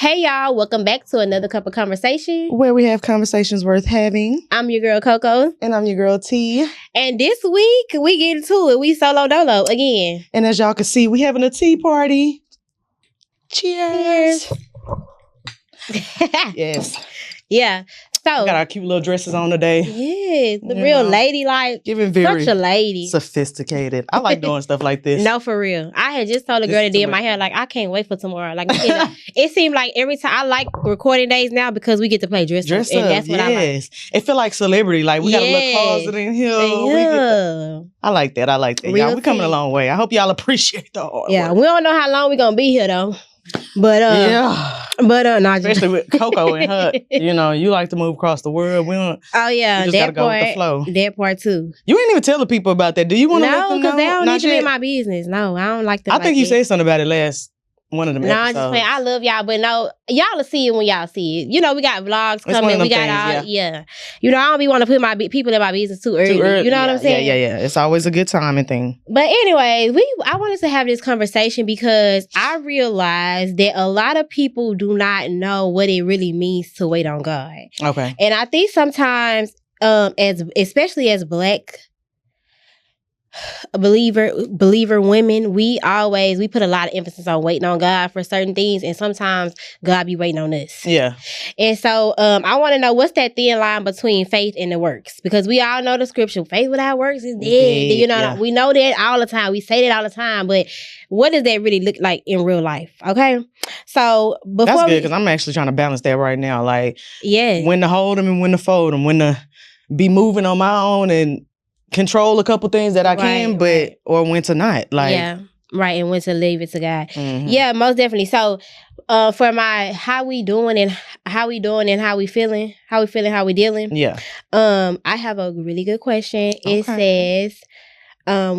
Hey y'all, welcome back to another cup of conversation where we have conversations worth having. I'm your girl Coco. And I'm your girl Tee. And this week we get into it. We solo dolo again. And as y'all can see, we having a tea party. Cheers. Yes. Yeah. So we got our cute little dresses on today. Yeah, the real lady, like giving very such a lady. Sophisticated. I like doing stuff like this. No, for real. I had just told a girl that did my hair, like, I can't wait for tomorrow. Like, it seemed like every time I like recording days now because we get to play dress up. And that's what I like. It feel like celebrity. Like we got a little closet in here. Yeah. I like that. Y'all, we coming a long way. I hope y'all appreciate the hard work. Yeah, we don't know how long we gonna be here though. But not especially with Coco and her, you like to move across the world. We don't. Oh yeah, we just gotta go with the flow. That part too. You ain't even tell the people about that. Do you want to? No, because they don't need to be in my business. No, I don't like that. I think you said something about it last one of them episodes. I'm just saying I love y'all, but no, y'all will see it when y'all see it. We got vlogs coming. We got all, I don't be want to put my people in my business too early. You know what I'm saying? Yeah. It's always a good timing thing. But anyway, I wanted to have this conversation because I realized that a lot of people do not know what it really means to wait on God. Okay. And I think sometimes, especially as Black believer women, we put a lot of emphasis on waiting on God for certain things, and sometimes God be waiting on us. Yeah. And so I want to know, what's that thin line between faith and the works? Because we all know the scripture, faith without works is dead. We know that all the time. We say that all the time, but what does that really look like in real life? Okay. So before that's good, because I'm actually trying to balance that right now. Like, when to hold them and when to fold them, when to be moving on my own and control a couple things that I can, or when to not. Like, and when to leave it to God. Mm-hmm. Yeah, most definitely. So, for my how we doing and how we feeling, how we dealing. Yeah. I have a really good question. Okay. It says,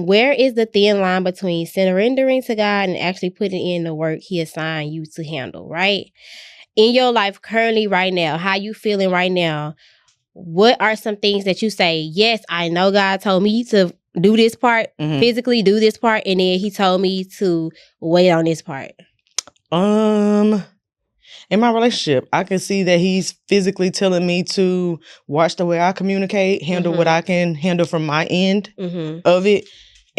where is the thin line between surrendering to God and actually putting in the work He assigned you to handle? Right, in your life currently, right now, how you feeling right now? What are some things that you say, yes, I know God told me to do this part, physically do this part, and then He told me to wait on this part? In my relationship, I can see that He's physically telling me to watch the way I communicate, handle what I can handle from my end of it.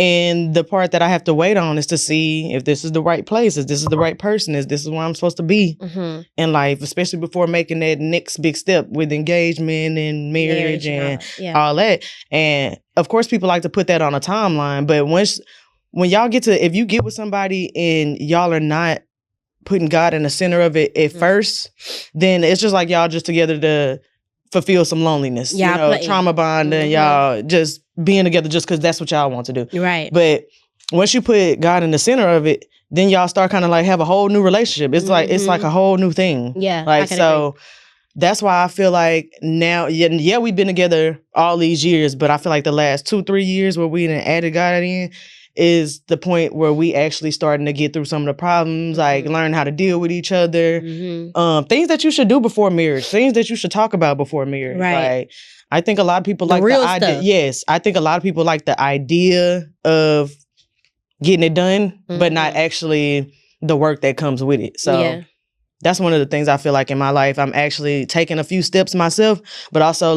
And the part that I have to wait on is to see if this is the right place, if this is the right person, if this is where I'm supposed to be in life, especially before making that next big step with engagement and marriage and all that. And of course, people like to put that on a timeline. But when y'all if you get with somebody and y'all are not putting God in the center of it at first, then it's just like y'all just together to fulfill some loneliness, trauma bonding, y'all just being together just because that's what y'all want to do. Right. But once you put God in the center of it, then y'all start kind of like have a whole new relationship. It's like a whole new thing. Yeah. Like, so agree. That's why I feel like now, we've been together all these years, but I feel like the last 2-3 years where we done added God in is the point where we actually starting to get through some of the problems, like learn how to deal with each other. Things that you should do before marriage, things that you should talk about before marriage. Right. Like, I think a lot of people like the idea. Yes, I think a lot of people like the idea of getting it done, but not actually the work that comes with it. So that's one of the things I feel like in my life. I'm actually taking a few steps myself, but also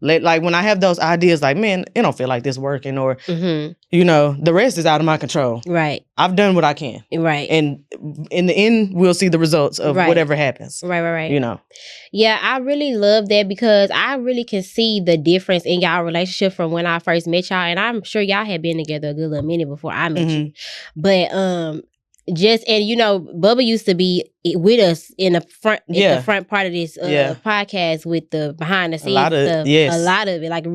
like when I have those ideas, like, man, it don't feel like this working, or the rest is out of my control. Right. I've done what I can. Right. And in the end, we'll see the results of whatever happens. Right. Yeah, I really love that, because I really can see the difference in y'all relationship from when I first met y'all, and I'm sure y'all had been together a good little minute before I met you. But Bubba used to be with us in the front, the front part of this podcast with the behind the scenes stuff. A lot of it, like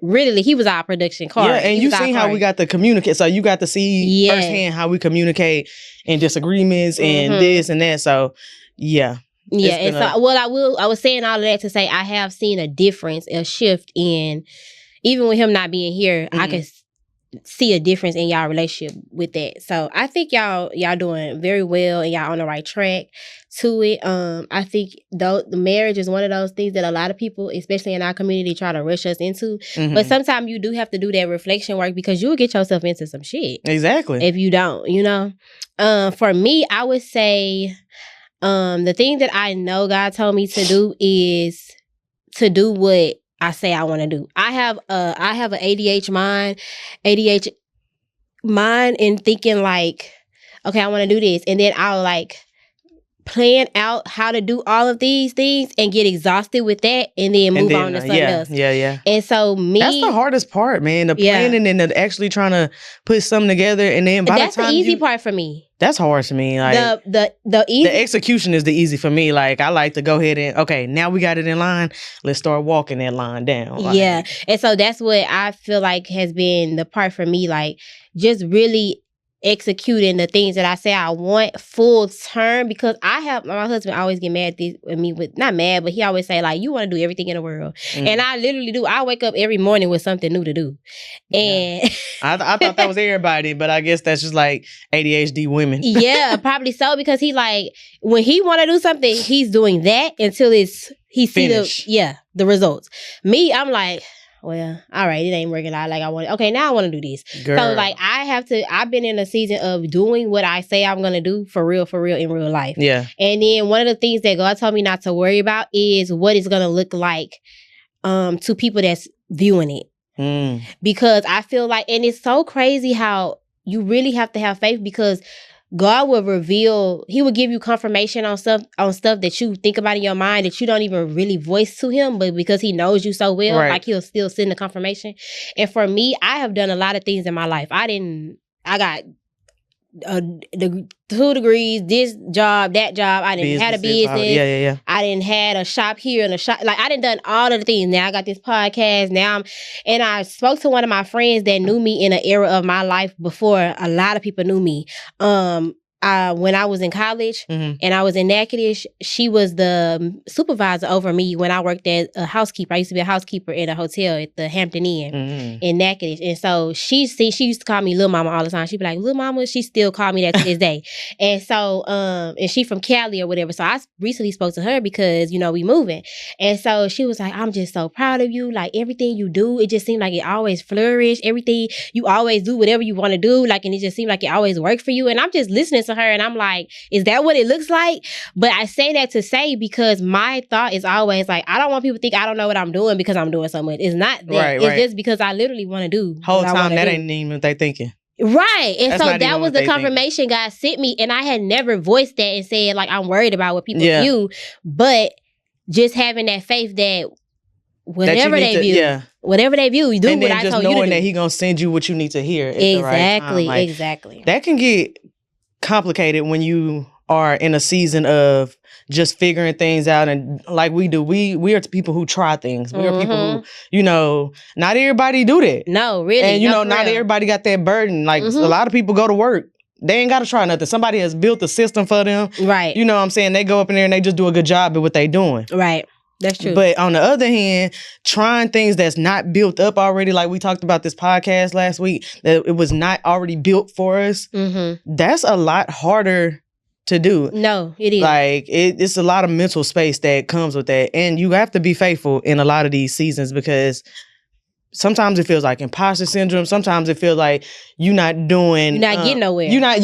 really, he was our production card. Yeah, and you seen how we got to communicate, so you got to see firsthand how we communicate in disagreements and this and that. So I was saying all of that to say I have seen a difference, a shift in, even with him not being here, I can see a difference in y'all relationship with that. So I think y'all doing very well, and y'all on the right track to it. I think the marriage is one of those things that a lot of people, especially in our community, try to rush us into. But sometimes you do have to do that reflection work, because you'll get yourself into some shit. Exactly. If you don't, For me, I would say The thing that I know God told me to do is to do what I say I want to do. I have an ADHD mind in thinking like, okay, I want to do this. And then I'll like plan out how to do all of these things and get exhausted with that and then move on to something else. Yeah. And so that's the hardest part, man. The planning and the actually trying to put something together, and then by that's the easy part for me. That's hard to me. Like the execution is the easy for me. Like I like to go ahead and okay, now we got it in line. Let's start walking that line down. Like, yeah, and so that's what I feel like has been the part for me. Like just really executing the things that I say I want full term, because I have my husband always get mad at me with, not mad, but he always say like, you want to do everything in the world. And I literally do. I wake up every morning with something new to do. And I thought that was everybody, but I guess that's just like ADHD women. Yeah, probably so, because he like when he want to do something, he's doing that until he see the results. Me, I'm like, well, all right, it ain't working out like I want. Okay, now I want to do this. Girl. So like I've been in a season of doing what I say I'm going to do for real in real life. Yeah. And then one of the things that God told me not to worry about is what it's going to look like to people that's viewing it. Because I feel like, and it's so crazy how you really have to have faith, because God will reveal, he will give you confirmation on stuff that you think about in your mind that you don't even really voice to him, but because he knows you so well, like he'll still send the confirmation. And for me, I have done a lot of things in my life. I got the 2 degrees, this job, that job. I didn't had a business. Yeah. I didn't had a shop here and a shop. Like I didn't done all of the things. Now I got this podcast. And I spoke to one of my friends that knew me in an era of my life before a lot of people knew me. When I was in college and I was in Natchitoches, she was the supervisor over me when I worked as a housekeeper. I used to be a housekeeper in a hotel at the Hampton Inn in Natchitoches. And so she used to call me Lil Mama all the time. She'd be like, Lil Mama, she still call me that to this day. And so, and she from Cali or whatever. So I recently spoke to her because, we moving. And so she was like, I'm just so proud of you. Like everything you do, it just seemed like it always flourished. Everything, you always do whatever you want to do. Like, and it just seemed like it always worked for you. And I'm just listening to her and I'm like, is that what it looks like? But I say that to say, because my thought is always like, I don't want people to think I don't know what I'm doing because I'm doing so much. It's not that. It's just because I literally want to do whole time that ain't even what they thinking. Right. And so that was the confirmation God sent me. And I had never voiced that and said like, I'm worried about what people view. But just having that faith that whatever they view, you do and what I told you to do. And just knowing that he gonna send you what you need to hear at exactly, the right time. Like, exactly. That can get complicated when you are in a season of just figuring things out, and like we do, we are people who try things. We are people who, not everybody do that. No, really. And not everybody got that burden. Like a lot of people go to work, they ain't got to try nothing. Somebody has built a system for them. Right. You know what I'm saying? They go up in there and they just do a good job at what they doing. Right. That's true. But on the other hand, trying things that's not built up already, like we talked about this podcast last week, that it was not already built for us, that's a lot harder to do. No, it is. Like, it's a lot of mental space that comes with that. And you have to be faithful in a lot of these seasons, because sometimes it feels like imposter syndrome. Sometimes it feels like you're not getting nowhere. You're not,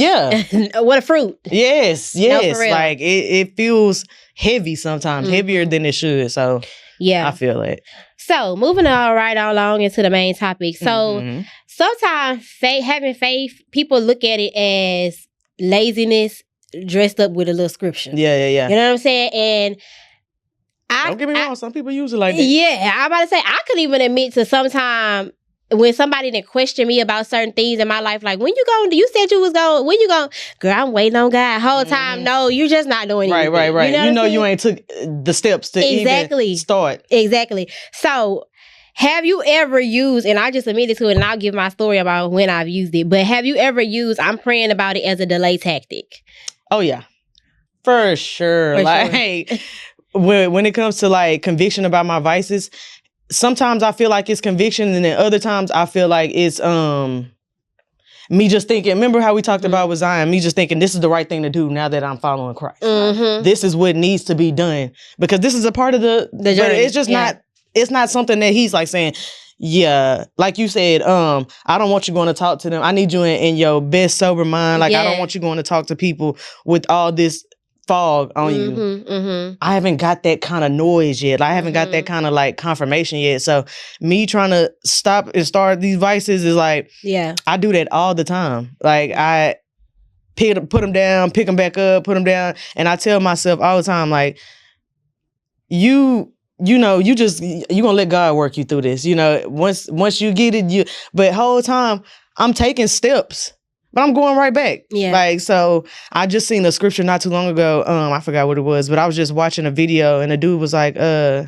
What a fruit. Yes. No, for real. Like, it feels heavy sometimes, heavier than it should. So, yeah, I feel it. So, moving right along into the main topic. So, sometimes having faith, people look at it as laziness dressed up with a little scripture. Yeah. You know what I'm saying? And don't get me wrong, some people use it like that. Yeah, I'm about to say, I could even admit to sometime when somebody that questioned me about certain things in my life, like, when you going, you said you was going, when you going, girl, I'm waiting on God whole time. No, you're just not doing anything. Right. You ain't took the steps to even start. Exactly. So, have you ever used, and I just admitted to it, and I'll give my story about when I've used it, but have you ever used, I'm praying about it, as a delay tactic? Oh, yeah. For sure. When it comes to like conviction about my vices, sometimes I feel like it's conviction, and then other times I feel like it's me just thinking, remember how we talked about with Zion, me just thinking this is the right thing to do now that I'm following Christ. Like, this is what needs to be done, because this is a part of the journey. It's just it's not something that he's like saying, yeah, like you said, I don't want you going to talk to them. I need you in your best sober mind. Like, I don't want you going to talk to people with all this fog on you. I haven't got that kind of noise yet. I haven't got that kind of like confirmation yet. So me trying to stop and start these vices is like, I do that all the time. Like I put them down, pick them back up, put them down. And I tell myself all the time, like, you gonna let God work you through this. You know, once you get it, but whole time I'm taking steps. But I'm going right back. Yeah. Like, so I just seen a scripture not too long ago. I forgot what it was, but I was just watching a video and the dude was like, I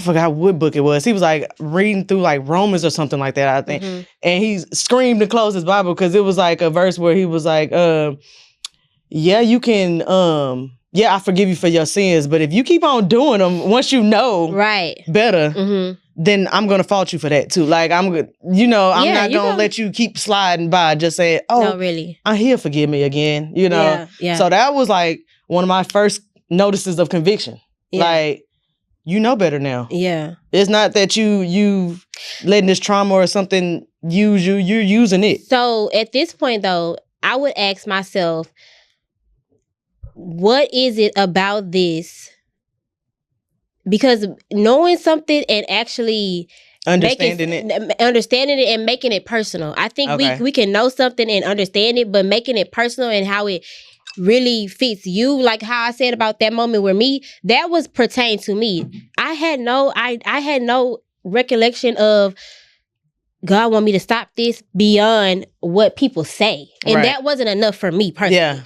forgot what book it was. He was like reading through like Romans or something like that, I think. And he screamed and closed his Bible because it was like a verse where he was like, you can, I forgive you for your sins, but if you keep on doing them, once you know better, then I'm going to fault you for that too. Like, I'm not going to let you keep sliding by just saying, no, really, he'll forgive me again, you know? Yeah. So that was like one of my first notices of conviction. Yeah. Like, you know better now. Yeah. It's not that you letting this trauma or something use you, you're using it. So at this point though, I would ask myself, what is it about this? Because knowing something and actually understanding it and making it personal. I think we can know something and understand it, but making it personal and how it really fits you, like how I said about that moment where that was pertained to me. I had no recollection of God want me to stop this beyond what people say. And that wasn't enough for me personally. Yeah.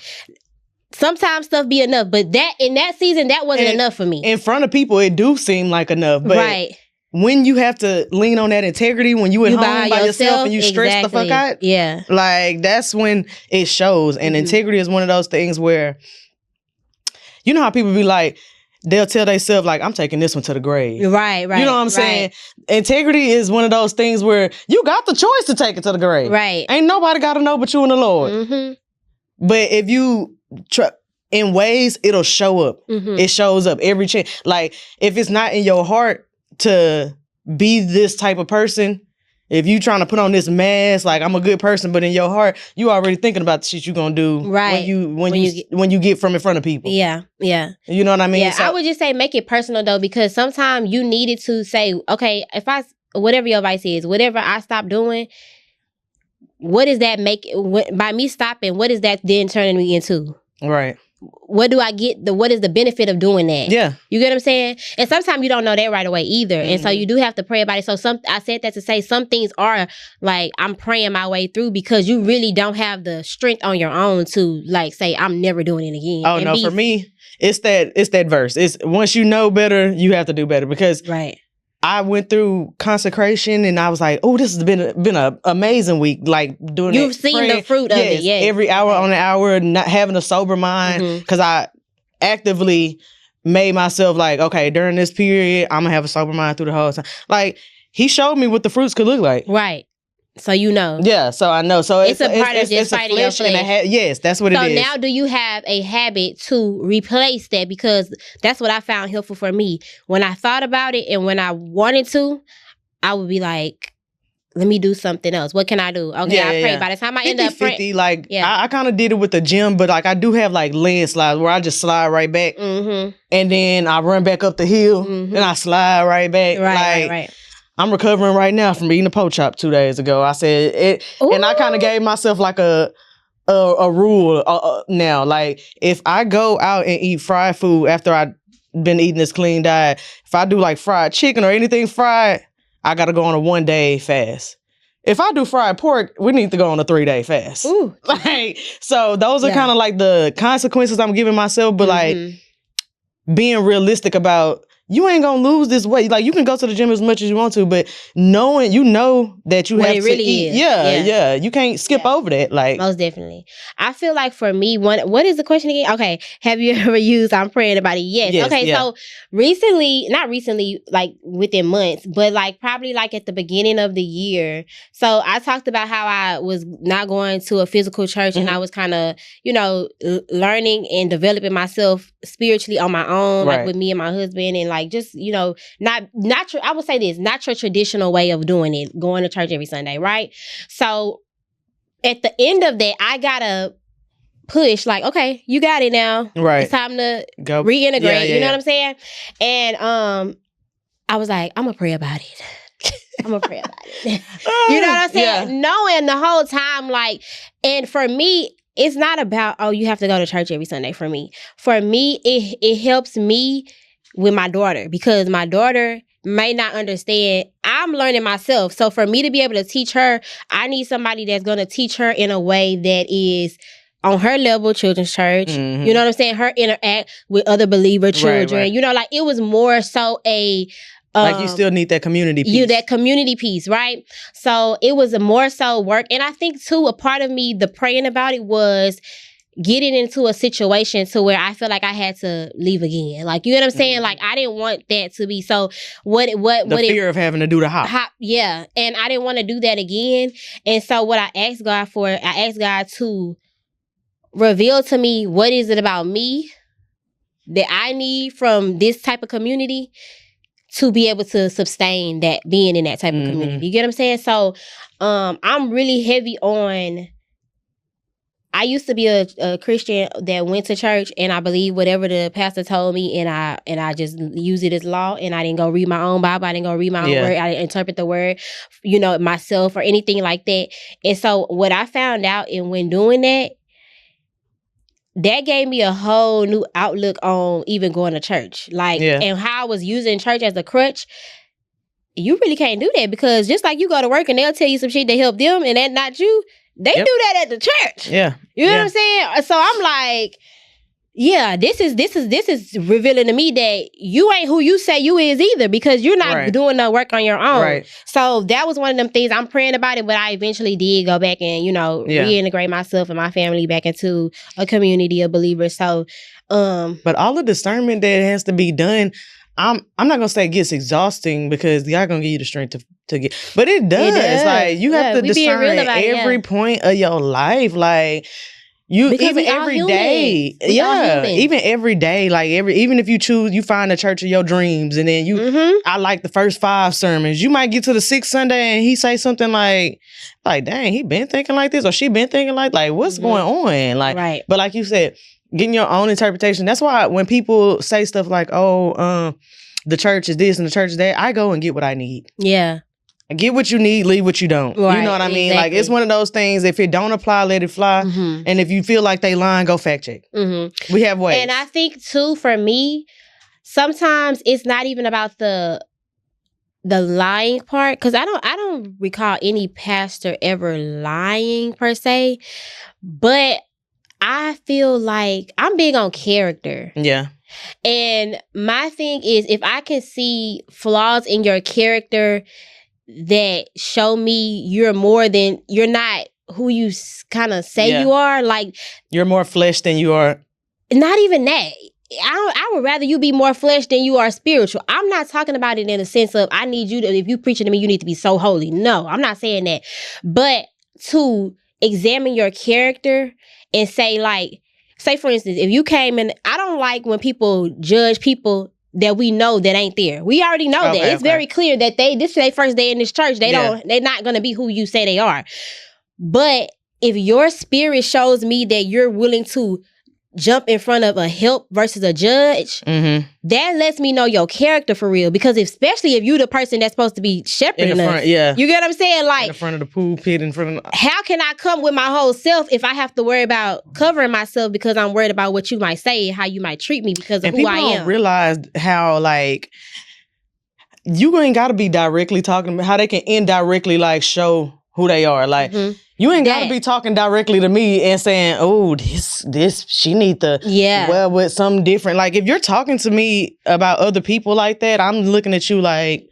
Sometimes stuff be enough, but that in that season, that wasn't enough for me. In front of people, it do seem like enough. But when you have to lean on that integrity, when you at home by yourself and you stress the fuck out, like that's when it shows. And integrity is one of those things where, you know how people be like, they'll tell themselves like, I'm taking this one to the grave. Right. You know what I'm saying? Integrity is one of those things where you got the choice to take it to the grave. Right. Ain't nobody got to know but you and the Lord. But if you in ways, it'll show up. It shows up every chance. Like, if it's not in your heart to be this type of person, if you trying to put on this mask, like I'm a good person, but in your heart, you already thinking about the shit you gonna do when you get from in front of people. Yeah. You know what I mean? Yeah, so, I would just say make it personal though, because sometimes you needed to say, okay, whatever your advice is, whatever I stop doing, what does that make, by me stopping, what is that then turning me into? Right. What do I get? What is the benefit of doing that? Yeah. You get what I'm saying? And sometimes you don't know that right away either. And so you do have to pray about it. So I said that to say some things are like, I'm praying my way through because you really don't have the strength on your own to like say, I'm never doing it again. Oh, no, for me, it's that verse. It's once you know better, you have to do better because I went through consecration and I was like, oh, this has been an amazing week. Like doing You've seen praying. The fruit of it, yes. Every hour on the hour, not having a sober mind. Because I actively made myself like, okay, during this period, I'm going to have a sober mind through the whole time. Like, he showed me what the fruits could look like. Right. So you know. Yeah, so I know. So it's a part of just fighting your flesh. Yes, that's what it is. So now do you have a habit to replace that? Because that's what I found helpful for me. When I thought about it and when I wanted to, I would be like, let me do something else. What can I do? Okay, I pray. By the time I end up praying. Like, I kind of did it with the gym, but like I do have like landslides where I just slide right back. And then I run back up the hill and I slide right back. Right. I'm recovering right now from eating a pork chop 2 days ago. I said it, and I kind of gave myself like a rule now. Like, if I go out and eat fried food after I've been eating this clean diet, if I do like fried chicken or anything fried, I got to go on a 1 day fast. If I do fried pork, we need to go on a 3 day fast. Ooh. Like, so those are kind of like the consequences I'm giving myself, but like being realistic about, you ain't gonna lose this weight. Like, you can go to the gym as much as you want to, but knowing, you know that you have to eat. Yeah. You can't skip over that. Like, most definitely. I feel like for me, what is the question again? Okay. Have you ever used I'm praying about it? Yes. Okay. Yeah. So not recently, like within months, but like probably like at the beginning of the year. So I talked about how I was not going to a physical church and I was kind of, learning and developing myself spiritually on my own, like with me and my husband, and like just, I would say this, not your traditional way of doing it, going to church every Sunday, right? So at the end of that, I gotta push, like, okay, you got it now. Right. It's time to go reintegrate. You know what I'm saying? And I was like, I'm gonna pray about it. I'm gonna pray about it. You know what I'm saying? Yeah. Knowing the whole time, like, and for me, it's not about, oh, you have to go to church every Sunday for me. For me, it helps me with my daughter, because my daughter may not understand. I'm learning myself. So for me to be able to teach her, I need somebody that's going to teach her in a way that is on her level, children's church. Mm-hmm. You know what I'm saying? Her interact with other believer children. Right. You know, like, it was more so a... like, you still need that community piece. That community piece, right? So it was a more so work. And I think, too, a part of me, the praying about it was getting into a situation to where I feel like I had to leave again. Like, you know what I'm saying? Mm-hmm. Like, I didn't want that to be. So the fear of having to do the hop. Yeah. And I didn't want to do that again. And so what I asked God for, I asked God to reveal to me, what is it about me that I need from this type of community to be able to sustain that, being in that type of community. You get what I'm saying? So I'm really heavy on, I used to be a Christian that went to church, and I believe whatever the pastor told me, and I just use it as law, and I didn't go read my own Bible, I didn't go read my own word, I didn't interpret the word, you know, myself or anything like that. And so what I found out, and when doing that gave me a whole new outlook on even going to church. Like, and how I was using church as a crutch. You really can't do that, because just like you go to work and they'll tell you some shit that help them and that's not you, they do that at the church. Yeah. You know what I'm saying? So I'm like, yeah, this is revealing to me that you ain't who you say you is either, because you're not doing no work on your own. Right. So that was one of them things. I'm praying about it, but I eventually did go back and, you know, reintegrate myself and my family back into a community of believers. So, but all the discernment that has to be done, I'm not gonna say it gets exhausting, because y'all gonna give you the strength to get, but it does. Like, you have to discern every point of your life. Like, because even every day, even every day, like even if you find the church of your dreams, and then I like the first 5 sermons, you might get to the 6th Sunday and he say something like, dang, he been thinking like this, or she been thinking like what's going on? Like, but like you said, getting your own interpretation. That's why when people say stuff like, oh, the church is this and the church is that, I go and get what I need. Yeah. Get what you need, leave what you don't. Right, you know what I mean? Like, it's one of those things, if it don't apply, let it fly. Mm-hmm. And if you feel like they lying, go fact check. Mm-hmm. We have ways. And I think, too, for me, sometimes it's not even about the lying part, because I don't recall any pastor ever lying per se, but I feel like I'm big on character. Yeah. And my thing is, if I can see flaws in your character that show me you're not who you kind of say you are, like, you're more flesh than you are. Not even that. I would rather you be more flesh than you are spiritual. I'm not talking about it in the sense of, I need you to, if you preaching to me, you need to be so holy. No, I'm not saying that. But to examine your character and say, like, say for instance, if you came in, I don't like when people judge people that we know that ain't there. We already know that. It's very clear that this is their first day in this church. They're not going to be who you say they are. But if your spirit shows me that you're willing to jump in front of a help versus a judge, that lets me know your character for real. Because especially if you the person that's supposed to be shepherding us. Yeah. You get what I'm saying? Like, in the front of the pool pit, in front of how can I come with my whole self if I have to worry about covering myself because I'm worried about what you might say and how you might treat me because of who I am? People don't realize how, like, you ain't got to be directly talking about how they can indirectly, like, show who they are. Like, you ain't got to be talking directly to me and saying, oh, this, she need to, well, with something different. Like, if you're talking to me about other people like that, I'm looking at you like,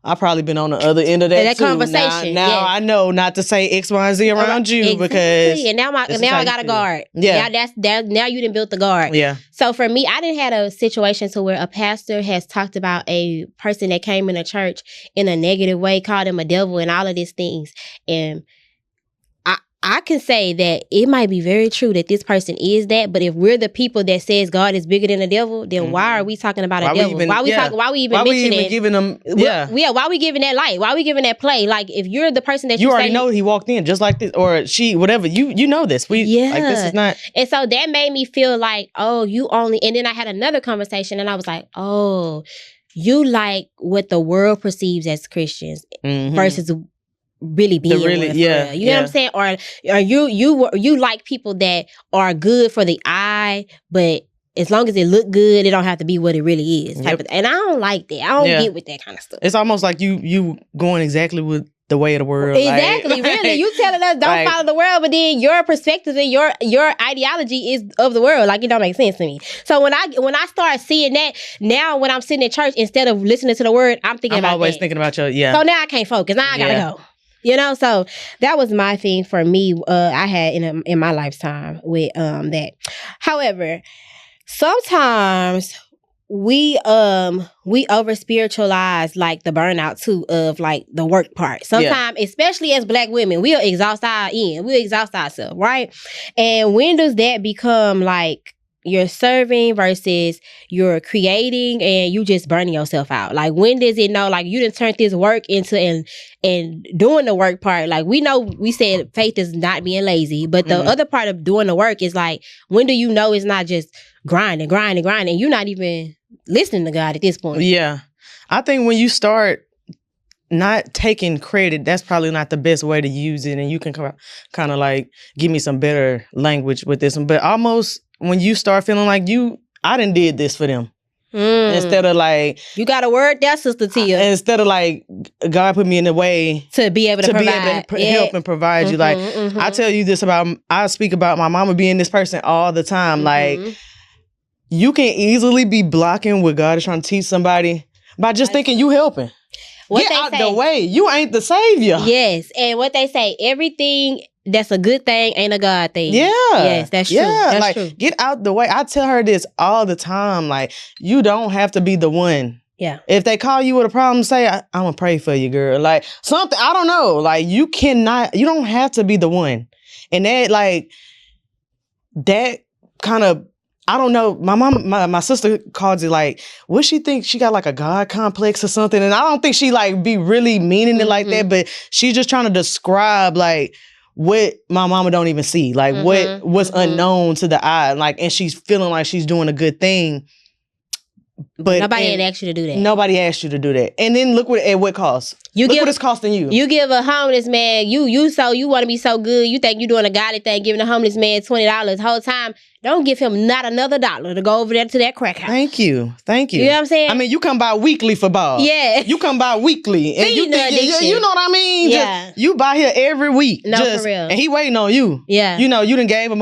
I've probably been on the other end of that too. Conversation. Now I know not to say X, Y, and Z around you because. And now I got a guard. Yeah. Now you done built the guard. Yeah. So for me, I didn't have a situation to where a pastor has talked about a person that came in a church in a negative way, called him a devil and all of these things. And I can say that it might be very true that this person is that, but if we're the people that says God is bigger than the devil, then why are we talking about a devil? Why we even giving them? Yeah, why we giving that light? Why we giving that play? Like, if you're the person that you already know he walked in just like this, or she, whatever. You know this. Like, this is not. And so that made me feel like, oh, you only. And then I had another conversation, and I was like, oh, you like what the world perceives as Christians versus really being one, you know what I'm saying? Or you like people that are good for the eye, but as long as it look good, it don't have to be what it really is. And I don't like that. I don't get with that kind of stuff. It's almost like you going exactly with the way of the world. Exactly, really. You telling us don't follow the world, but then your perspective and your ideology is of the world. Like, it don't make sense to me. So when I start seeing that, now when I'm sitting in church, instead of listening to the word, I'm always thinking about your So now I can't focus. Now I gotta go. You know, so that was my thing for me. I had in my lifetime with that. However, sometimes we over spiritualize like the burnout too of like the work part. Sometimes, especially as Black women, we'll exhaust we'll exhaust ourselves, right? And when does that become like you're serving versus you're creating and you just burning yourself out? Like, when does it know, like, you done turned this work into and doing the work part? Like, we know we said faith is not being lazy, but the other part of doing the work is like, when do you know it's not just grinding, you're not even listening to God at this point? Yeah. I think when you start not taking credit, that's probably not the best way to use it. And you can kind of like give me some better language with this one. But almost when you start feeling like I done did this for them. Instead of like... You got a word there, Sister Tia. Instead of like, God put me in the way... To be able to provide. Help and provide you. Like, I tell you this I speak about my mama being this person all the time. Like, you can easily be blocking what God is trying to teach somebody by just thinking you helping. Get out the way. You ain't the savior. Yes. And what they say, everything that's a good thing ain't a God thing. Yeah. Yes, that's true. That's like, true. Get out the way. I tell her this all the time. Like, you don't have to be the one. Yeah. If they call you with a problem, say, I'm going to pray for you, girl. Like, something, I don't know. Like, you don't have to be the one. And that kind of, I don't know. My sister calls it like, what she think she got like a God complex or something. And I don't think she like be really meaning it like that, but she's just trying to describe like what my mama don't even see, like what's unknown to the eye. Like, and she's feeling like she's doing a good thing. But nobody had asked you to do that. Nobody asked you to do that. And then look what costs. Look what it's costing you. You give a homeless man, you want to be so good, you think you're doing a godly thing, giving a homeless man $20 the whole time. Don't give him not another dollar to go over there to that crack house. Thank you. You know what I'm saying? I mean, you come by weekly for Bob. Yeah. You come by weekly. And you know what I mean? Yeah. You buy here every week. No, for real. And he waiting on you. Yeah. You know, you done gave him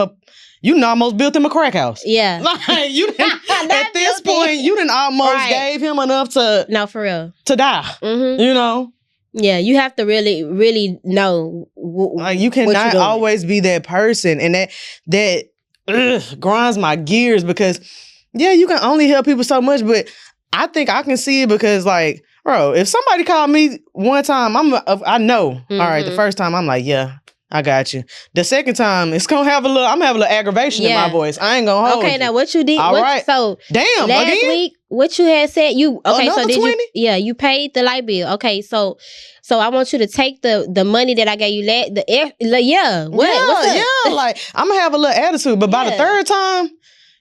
you done almost built him a crack house. Yeah. Like, you done, at this point, you done almost gave him enough to... No, for real. To die. You know? Yeah, you have to really, really know like, you cannot always be that person. And that grinds my gears because, yeah, you can only help people so much, but I think I can see it because, like, bro, if somebody called me one time, I know. All right, the first time, I'm like, yeah, I got you. The second time, I'm gonna have a little aggravation in my voice. I ain't gonna hold you. Okay, now what you did? All right. So damn, last week, what you had said, another 20? You paid the light bill. Okay, so I want you to take the money that I gave you. What's up? Like, I'm gonna have a little attitude, but by the third time,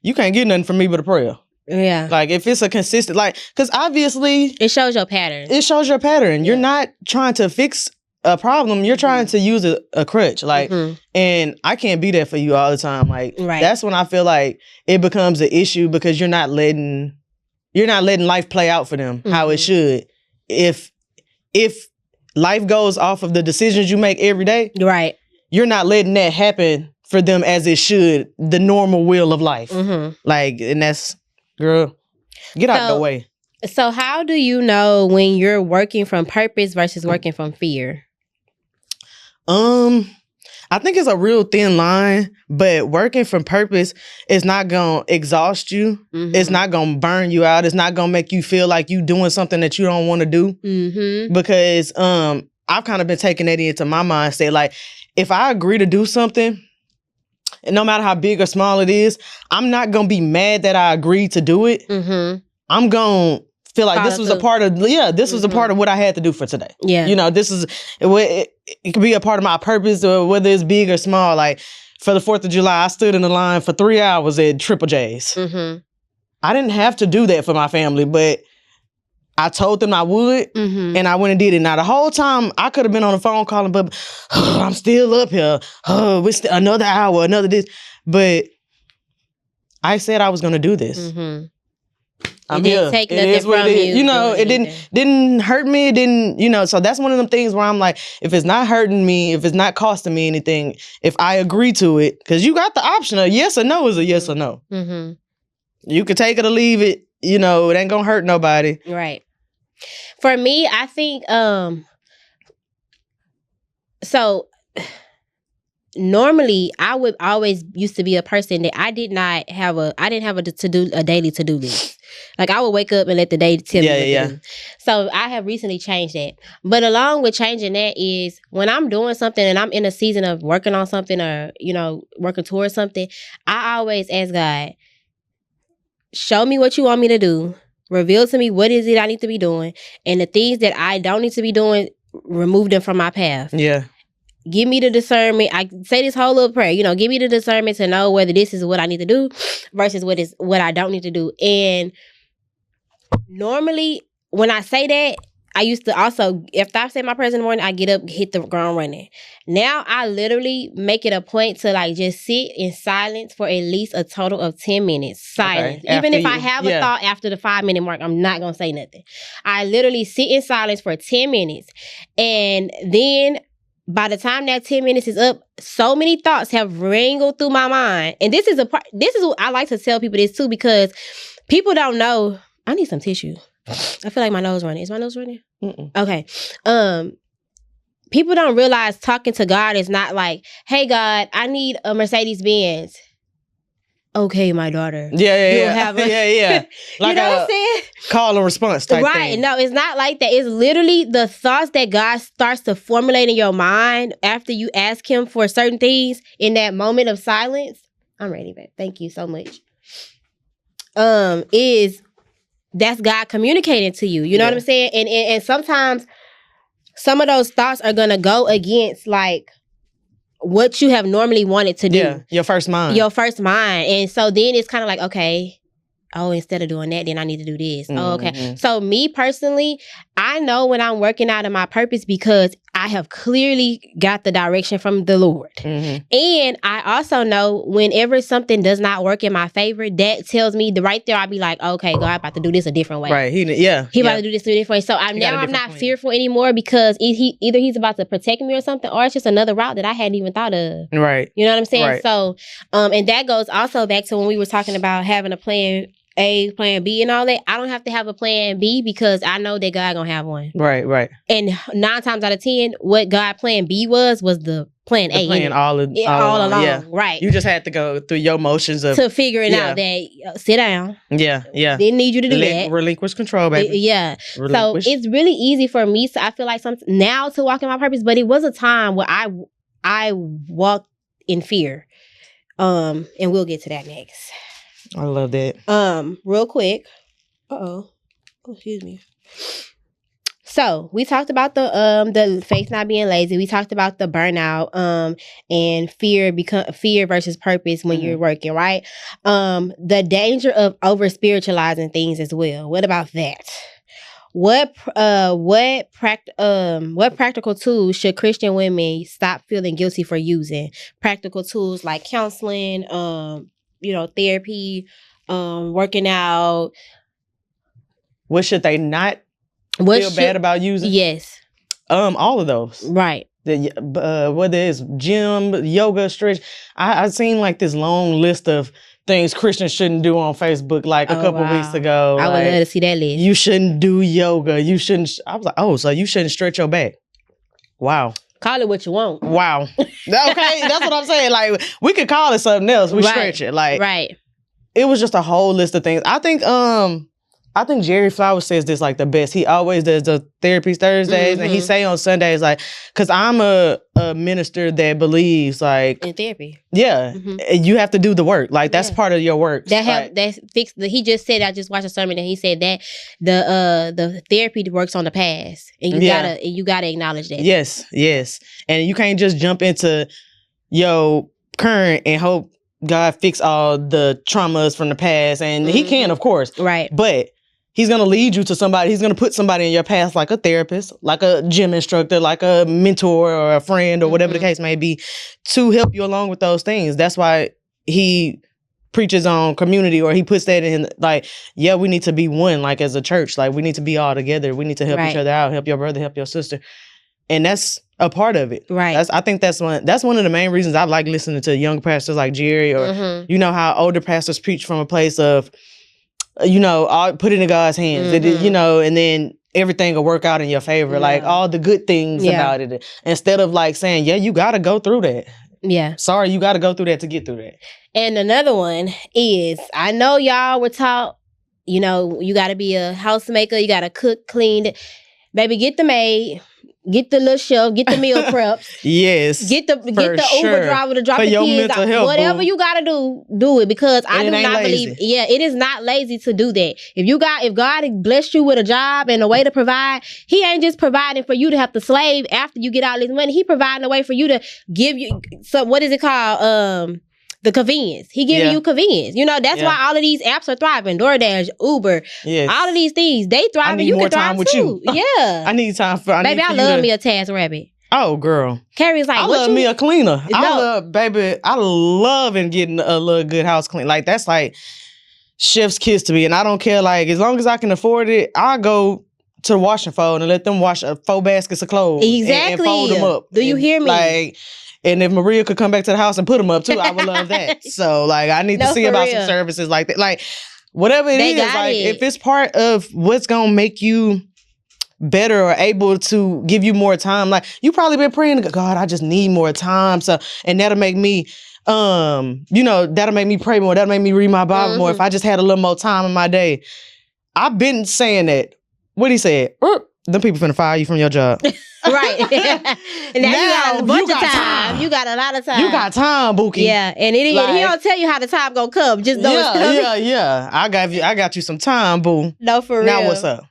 you can't get nothing from me but a prayer. Yeah. Like, if it's a consistent, like, because obviously it shows your pattern. Yeah. You're not trying to fix a problem. You're trying to use a crutch. Like, and I can't be there for you all the time. Like, that's when I feel like it becomes an issue because you're not letting life play out for them how it should. If life goes off of the decisions you make every day, right, you're not letting that happen for them as it should, the normal will of life. Like, and that's, girl, get out the way. So how do you know when you're working from purpose versus working from fear? I think it's a real thin line, but working from purpose is not gonna exhaust you. It's not gonna burn you out. It's not gonna make you feel like you doing something that you don't want to do. Because I've kind of been taking that into my mindset. Like, if I agree to do something, and no matter how big or small it is, I'm not going to be mad that I agreed to do it. Mm-hmm. I'm going to feel like this was a part of, this was a part of what I had to do for today. Yeah. You know, this is, it could be a part of my purpose, or whether it's big or small. Like for the 4th of July, I stood in the line for 3 hours at Triple J's. Mm-hmm. I didn't have to do that for my family, but I told them I would, and I went and did it. Now, the whole time, I could have been on the phone calling, but I'm still up here. Another hour, another this. But I said I was going to do this. Mm-hmm. I'm here. Take nothing from you. You know, it didn't hurt me. It didn't, you know, so that's one of them things where I'm like, if it's not hurting me, if it's not costing me anything, if I agree to it, because you got the option of yes or no is a yes or no. Mm-hmm. You could take it or leave it. You know, it ain't gonna hurt nobody. Right. For me, I think, so normally I would always used to be a person that I didn't have a daily to-do list. Like I would wake up and let the day tell me what to do. So I have recently changed that. But along with changing that is when I'm doing something and I'm in a season of working on something or, you know, working towards something, I always ask God, show me what you want me to do. Reveal to me what is it I need to be doing. And the things that I don't need to be doing, remove them from my path. Yeah. Give me the discernment. I say this whole little prayer, you know, give me the discernment to know whether this is what I need to do versus what I don't need to do. And normally when I say that, I used to also, if I say my prayers in the morning, I get up, hit the ground running. Now I literally make it a point to like just sit in silence for at least a total of 10 minutes. Silence. Okay. Even if I have a thought after the 5-minute mark, I'm not going to say nothing. I literally sit in silence for 10 minutes. And then by the time that 10 minutes is up, so many thoughts have wrangled through my mind. And this is what I like to tell people this too, because people don't know. I need some tissue. I feel like my nose running. Is my nose running? Mm-mm. Okay. People don't realize talking to God is not like, hey, God, I need a Mercedes-Benz. Okay, my daughter. Yeah. Like you know what I'm saying? Call and response type thing. Right. No, it's not like that. It's literally the thoughts that God starts to formulate in your mind after you ask him for certain things in that moment of silence. I'm ready, babe. Thank you so much. That's God communicating to you. You know what I'm saying? And sometimes some of those thoughts are going to go against like what you have normally wanted to do. Yeah, your first mind. And so then it's kind of like, okay, instead of doing that, then I need to do this. Mm-hmm. Okay. So me personally, I know when I'm working out of my purpose because I have clearly got the direction from the Lord. Mm-hmm. And I also know whenever something does not work in my favor, that tells me right there, I'll be like, okay, God, I'm about to do this a different way. Right. He about to do this a different way. So I'm not fearful anymore because either he's about to protect me or something, or it's just another route that I hadn't even thought of. Right. You know what I'm saying? Right. So, and that goes also back to when we were talking about having a plan A, plan B, and all that. I don't have to have a plan B because I know that God gonna have one. Right. And 9 times out of 10, what God plan B was the plan A. Plan all along. Yeah. Right. You just had to go through your motions to figuring out that sit down. Yeah. Didn't need you to do that. Relinquish control, baby. So it's really easy for me. So I feel like now to walk in my purpose, but it was a time where I walked in fear. And we'll get to that next. I love that. Real quick. Excuse me. So we talked about the faith not being lazy. We talked about the burnout, and fear versus purpose when you're working, right? The danger of over spiritualizing things as well. What about that? What practical tools should Christian women stop feeling guilty for using? Practical tools like counseling, therapy, working out. What should they not feel bad about using? Yes. All of those. Right. Whether it's gym, yoga, stretch. I seen like this long list of things Christians shouldn't do on Facebook like a couple weeks ago. I would love to see that list. You shouldn't do yoga. You shouldn't. I was like, so you shouldn't stretch your back. Wow. Call it what you want. Wow. Okay, that's what I'm saying. Like, we could call it something else. We stretch it. Like, right. It was just a whole list of things. I think I think Jerry Flowers says this like the best. He always does the therapy Thursdays, and he say on Sundays like, because I'm a minister that believes like in therapy. Yeah, you have to do the work. Like that's part of your work. That help. That fixed. He just said. I just watched a sermon and he said that the therapy works on the past, and you gotta acknowledge that. Yes, and you can't just jump into your current and hope God fix all the traumas from the past, and He can, of course, right, but He's going to lead you to somebody. He's going to put somebody in your path, like a therapist, like a gym instructor, like a mentor or a friend or whatever the case may be, to help you along with those things. That's why he preaches on community, or he puts that in, like, yeah, we need to be one, like as a church. Like we need to be all together. We need to help each other out, help your brother, help your sister. And that's a part of it. Right. I think that's one of the main reasons I like listening to young pastors like Jerry, or you know how older pastors preach from a place of, I'll put it in God's hands, and then everything will work out in your favor. Like all the good things about it. Instead of like saying, yeah, you got to go through that. Yeah. Sorry, you got to go through that to get through that. And another one is, I know y'all were taught, you got to be a housemaker. You got to cook, clean. Baby, get the maid. Get the little shelf, get the meal preps. Yes. Get the Uber driver to drop the kids off. Whatever you gotta do it, because I do not believe it is not lazy to do that. If God blessed you with a job and a way to provide, He ain't just providing for you to have to slave after you get all this money. He providing a way for you to give you what is it called? The convenience. He giving you convenience. That's why all of these apps are thriving. DoorDash, Uber, all of these things, they thrive, and you can thrive too. You. Yeah. I need time for Baby, I love me a task rabbit. Oh, girl. Carrie's like, I love me a cleaner. I love and getting a little good house clean. Like, that's like chef's kiss to me. And I don't care, like, as long as I can afford it, I'll go to the wash and fold and let them wash 4 baskets of clothes. Exactly. And fold them up. Do you hear me? Like, and if Maria could come back to the house and put them up too, I would love that. So, like, I need to see about some services like that. Like, whatever it is, like, if it's part of what's going to make you better or able to give you more time, like, you probably been praying, God, I just need more time. So, and that'll make me, that'll make me pray more. That'll make me read my Bible more if I just had a little more time in my day. I've been saying that. What he said? Them people finna fire you from your job. Right. And now you got a bunch of time. You got a lot of time. You got time, Bookie. Yeah. And he don't tell you how the time gonna come. Just know it's coming. Yeah. I got you some time, boo. No, for real. Now what's up?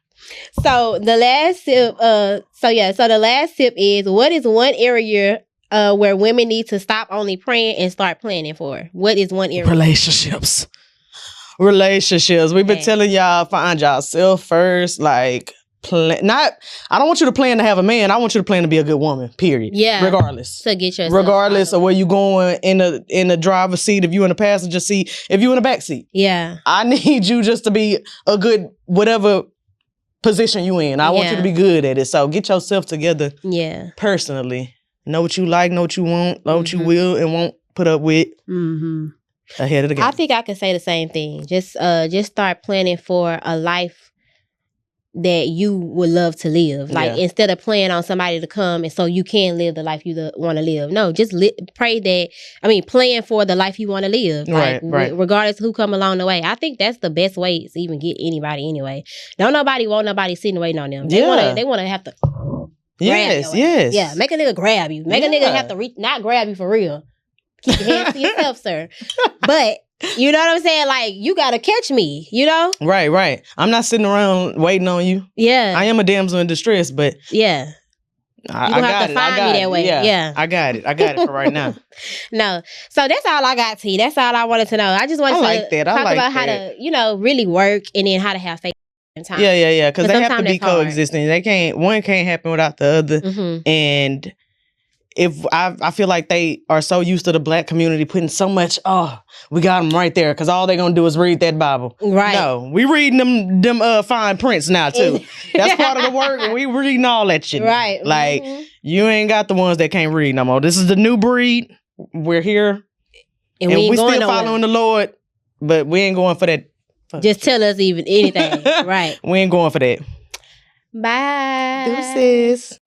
So the last tip, the last tip is, what is one area where women need to stop only praying and start planning for? What is one area? Relationships. We've been telling y'all, find yourself first, like, I don't want you to plan to have a man. I want you to plan to be a good woman, period. Yeah. Regardless. To get yourself regardless of where you going, in the driver's seat, if you in the passenger seat, if you in the back seat. Yeah. I need you just to be a good, whatever position you in. I want you to be good at it. So get yourself together. Yeah. Personally. Know what you like, know what you want, know what you will and won't put up with. Ahead of the game. I think I could say the same thing. Just start planning for a life that you would love to live. Like, instead of planning on somebody to come and so you can live the life you want to live. No, just plan for the life you want to live. Like, right. Regardless of who come along the way. I think that's the best way to even get anybody anyway. Don't nobody want nobody sitting waiting on them. They want to have to Yes. Yeah, make a nigga grab you. Make a nigga have to not grab you for real. Keep your hands to yourself, sir. But you know what I'm saying? Like, you gotta catch me, Right. I'm not sitting around waiting on you. Yeah. I am a damsel in distress, but yeah. I got it. Find me that way. Yeah. I got it for right now. No. So that's all I got, T. That's all I wanted to know. I just wanted to talk about how to, really work, and then how to have faith in time. Yeah. Because they have to be coexisting. One can't happen without the other. And if I feel like they are so used to the Black community putting so much, we got them right there, because all they're going to do is read that Bible. Right. No, we reading them fine prints now, too. That's part of the work, and we reading all that shit. Right. Like, you ain't got the ones that can't read no more. This is the new breed. We're here. And we still following the Lord, but we ain't going for that. Just tell us even anything. Right. We ain't going for that. Bye. Deuces.